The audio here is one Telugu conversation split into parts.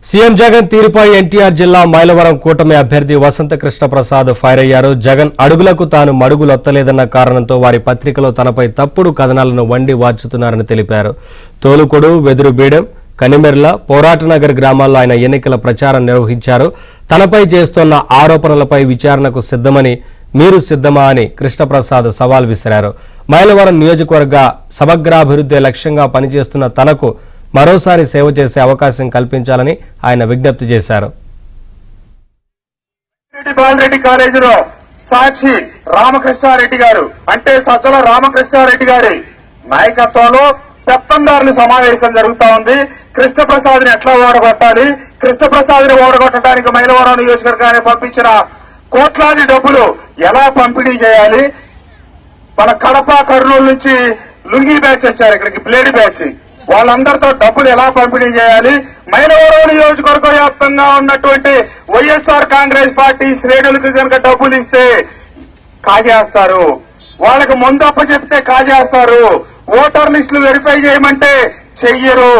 సీఎం జగన్ తీరుపై ఎన్టీఆర్ జిల్లా మైలవరం కూటమి అభ్యర్థి వసంత కృష్ణ ప్రసాద్ ఫైర్ అయ్యారు. జగన్ అడుగులకు తాను మడుగులొత్తలేదన్న కారణంతో వారి పత్రికలో తనపై తప్పుడు కథనాలను వండి వార్చుతున్నారని తెలిపారు. తోలుకొడు, వెదురుబీడెం, కనిమెర్ల, పోరాటనగర్ గ్రామాల్లో ఆయన ఎన్నికల ప్రచారం నిర్వహించారు. తనపై చేస్తున్న ఆరోపణలపై విచారణకు సిద్ధమని, మీరు సిద్ధమా అని కృష్ణప్రసాద్ సవాల్ విసిరారు. మైలవరం నియోజకవర్గ సమగ్రాభివృద్ధి లక్ష్యంగా పనిచేస్తున్న తనకు మరోసారి సేవ చేసే అవకాశం కల్పించాలని ఆయన విజ్ఞప్తి చేశారు. బాలరెడ్డి కాలేజీలో సాక్షి రామకృష్ణారెడ్డి గారు అంటే సజ్జల రామకృష్ణారెడ్డి గారి నాయకత్వంలో పెత్తందారుల సమావేశం జరుగుతా ఉంది. కృష్ణప్రసాద్ ని ఎట్లా ఓడగొట్టాలి, కృష్ణప్రసాద్ ని ఓడగొట్టడానికి మైలవరం నియోజకవర్గాన్ని పంపించిన కోట్లాది డబ్బులు ఎలా పంపిణీ చేయాలి, మన కడప, కర్నూలు నుంచి లుంగి బ్యాచ్ వచ్చారు, ఇక్కడికి బ్లేడ్ బ్యాచ్, వాళ్ళందరితో డబ్బులు ఎలా పంపిణీ చేయాలి, మైలవరం నియోజకవర్గ వ్యాప్తంగా ఉన్నటువంటి వైఎస్ఆర్ కాంగ్రెస్ పార్టీ శ్రేణులకు కనుక డబ్బులు ఇస్తే కాజేస్తారు, వాళ్ళకి ముందప్ప చెప్తే కాజేస్తారు, ఓటర్ లిస్టులు వెరిఫై చేయమంటే చెయ్యరు,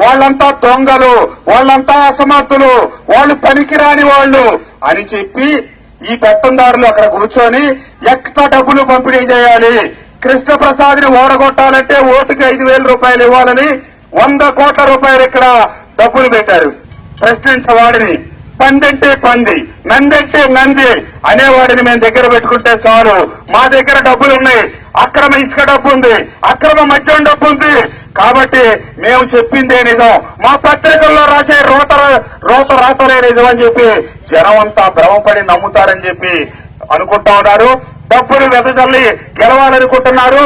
వాళ్ళంతా దొంగలు, వాళ్ళంతా అసమర్థులు, వాళ్ళు పనికిరాని వాళ్ళు అని చెప్పి ఈ పెత్తందారులు అక్కడ కూర్చొని ఎక్స్ట్రా డబ్బులు పంపిణీ చేయాలి, కృష్ణప్రసాద్ ని ఓడగొట్టాలంటే ఓటుకి 5,000 రూపాయలు ఇవ్వాలని 100 కోట్ల రూపాయలు ఇక్కడ డబ్బులు పెట్టారు. ప్రెసిడెంట్స్ వాడిని పందంటే పంది, నందంటే నంది అనేవాడిని మేము దగ్గర పెట్టుకుంటే చాలు, మా దగ్గర డబ్బులు ఉన్నాయి, అక్రమ ఇసుక డబ్బు ఉంది, అక్రమ మద్యం డబ్బు ఉంది, కాబట్టి మేము చెప్పిందే నిజం, మా పత్రికల్లో రాసే రోత రాతలే నిజం అని చెప్పి జనం అంతా భ్రమపడి నమ్ముతారని చెప్పి అనుకుంటా ఉన్నారు. డబ్బులు వెదజల్లి గెలవాలనుకుంటున్నారు.